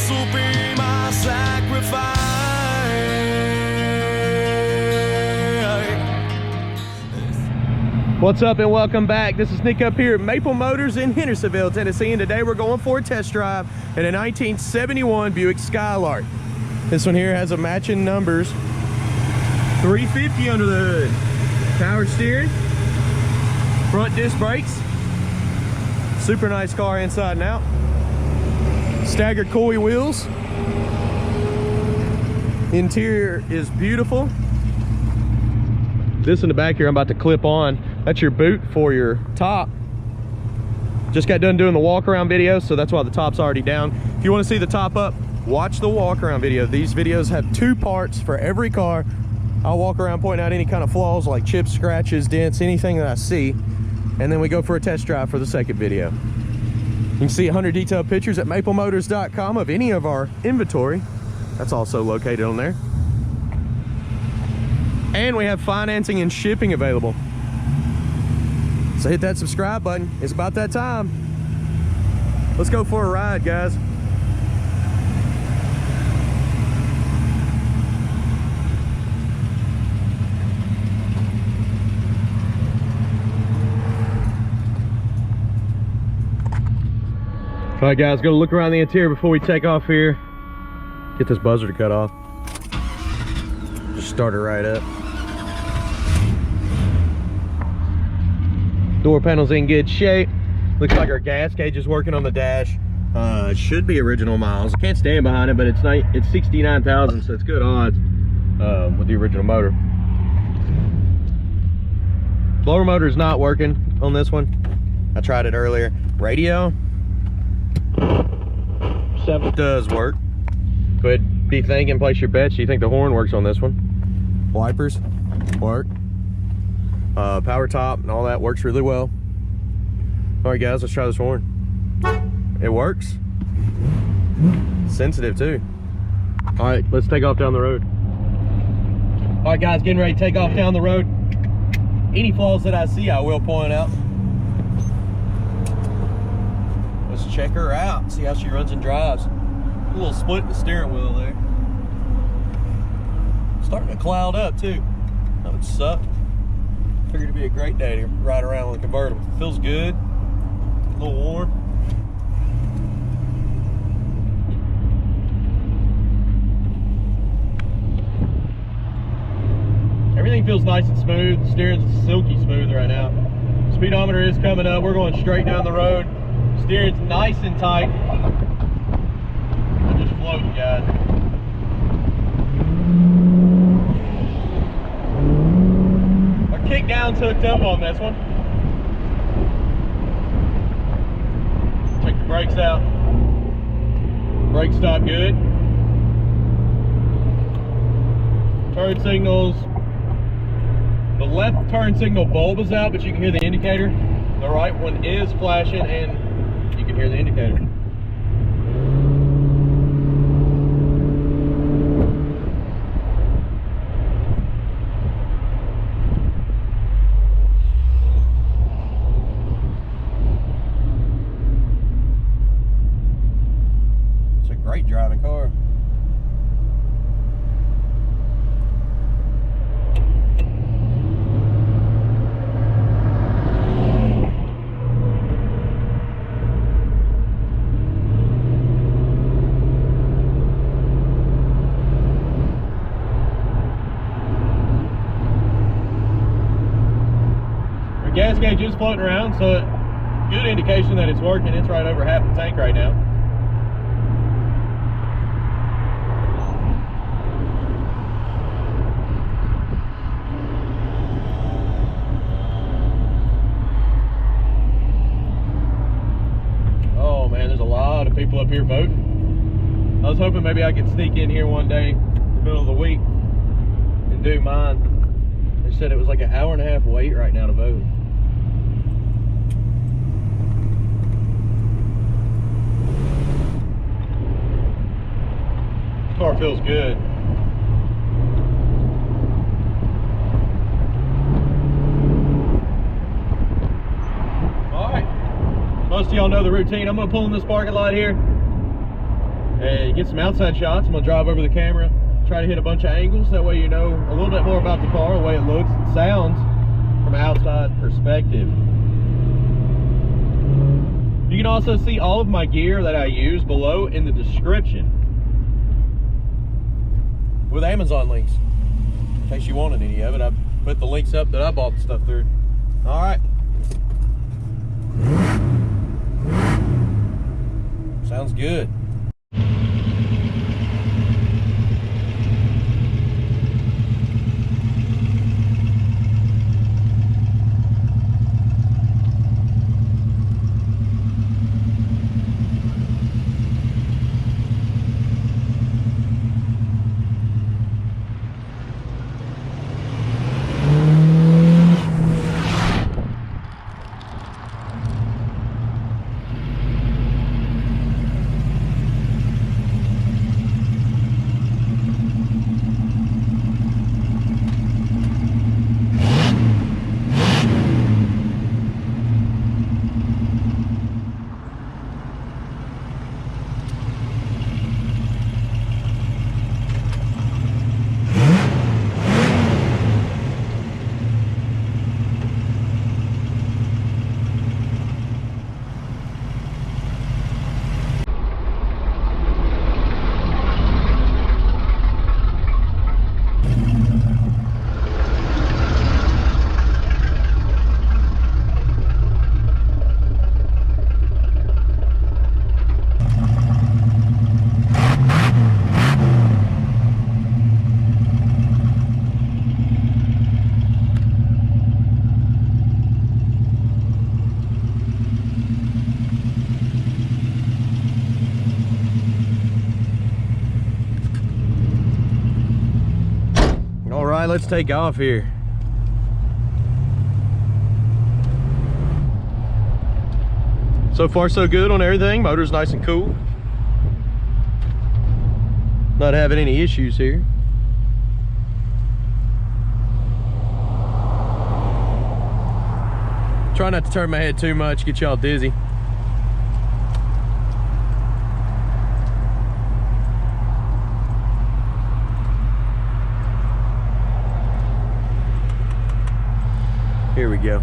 this will be my sacrifice. What's up and welcome back. This is Nick up here at Maple Motors in Hendersonville, Tennessee, and today we're going for a test drive in a 1971 Buick Skylark. This one here has a matching numbers. 350 under the hood. Power steering, front disc brakes. Super nice car inside and out. Staggered coy wheels. Interior is beautiful. This in the back here I'm about to clip on. That's your boot for your top. Just got done doing the walk around video, so that's why the top's already down. If you want to see the top up, watch the walk around video. These videos have 2 parts for every car. I'll walk around pointing out any kind of flaws like chips, scratches, dents, anything that I see. And then we go for a test drive for the second video. You can see 100 detailed pictures at maplemotors.com of any of our inventory. That's also located on there. And we have financing and shipping available. So hit that subscribe button. It's about that time. Let's go for a ride, guys. All right, guys, gonna look around the interior before we take off here. Get this buzzer to cut off. Just start it right up. Door panel's in good shape. Looks like our gas gauge is working on the dash. It should be original miles. I can't stand behind it, but it's 69,000, so it's good odds with the original motor. Blower motor is not working on this one. I tried it earlier. Radio does work. Go ahead, be thinking, place your bets. Do you think the horn works on this one? Wipers work. Power top and all that works really well. All right, guys, let's try this horn. It works. Sensitive too. All right, let's take off down the road. All right, guys, getting ready to take off down the road. Any flaws that I see, I will point out. Let's check her out, see how she runs and drives. A little split in the steering wheel there. Starting to cloud up too. That would suck. Figured it'd be a great day to ride around with a convertible. Feels good, a little warm. Everything feels nice and smooth. The steering's silky smooth right now. Speedometer is coming up. We're going straight down the road. Steering's nice and tight. I'm just floating, guys. Kick down's hooked up on this one. Check the brakes out. Brakes stop good. Turn signals. The left turn signal bulb is out, but you can hear the indicator. The right one is flashing and you can hear the indicator. Great driving car. Our gas gauge is floating around, so good indication that it's working. It's right over half the tank right now. People up here voting. I was hoping maybe I could sneak in here one day in the middle of the week and do mine. They said it was like an hour-and-a-half wait right now to vote. This car feels good. Most of y'all know the routine. I'm gonna pull in this parking lot here. and get some outside shots. I'm gonna drive over the camera, try to hit a bunch of angles. That way you know a little bit more about the car, the way it looks and sounds from an outside perspective. You can also see all of my gear that I use below in the description with Amazon links. In case you wanted any of it, I put the links up that I bought the stuff through. All right. Sounds good. Let's take off here. So far so good on everything. Motor's nice and cool. Not having any issues here. Try not to turn my head too much, get y'all dizzy. Here we go.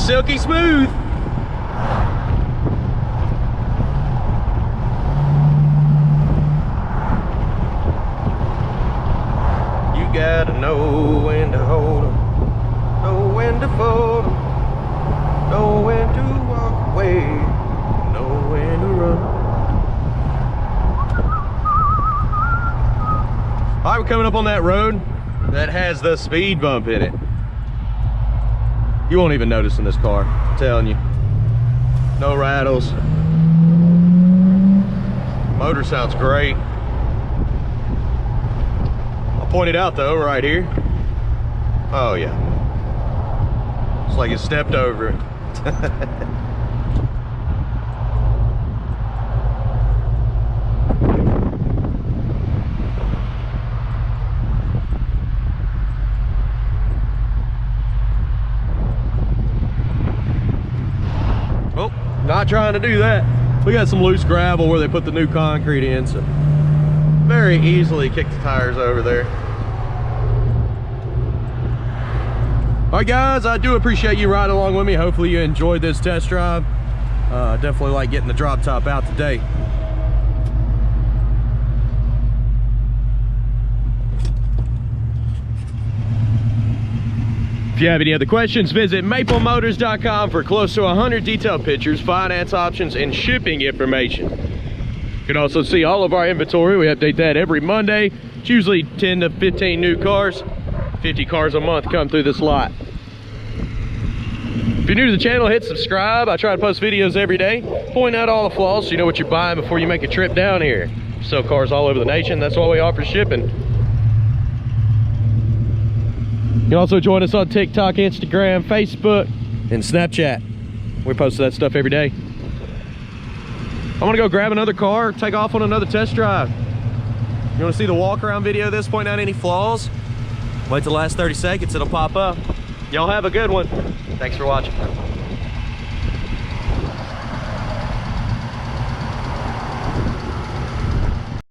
Silky smooth. You gotta know when to hold 'em, know when to fold 'em, know when to walk away, know when to run. All right, we're coming up on that road that has the speed bump in it. You won't even notice in this car, I'm telling you. No rattles. Motor sounds great. I'll point it out though, right here. Oh yeah. It's like it stepped over it. Not trying to do that. We got some loose gravel where they put the new concrete in, so very easily kick the tires over there. All right guys, I do appreciate you riding along with me. Hopefully you enjoyed this test drive. Definitely like getting the drop top out today. If you have any other questions, visit maplemotors.com for close to 100 detailed pictures, finance options, and shipping information. You can also see all of our inventory. We update that every Monday. It's usually 10 to 15 new cars. 50 cars a month come through this lot. If you're new to the channel, hit subscribe. I try to post videos every day, point out all the flaws so you know what you're buying before you make a trip down here. We sell cars all over the nation. That's why we offer shipping. You can also join us on TikTok, Instagram, Facebook, and Snapchat. We post that stuff every day. I'm gonna go grab another car, take off on another test drive. You wanna see the walk around video of this, point out any flaws? Wait till the last 30 seconds, it'll pop up. Y'all have a good one. Thanks for watching.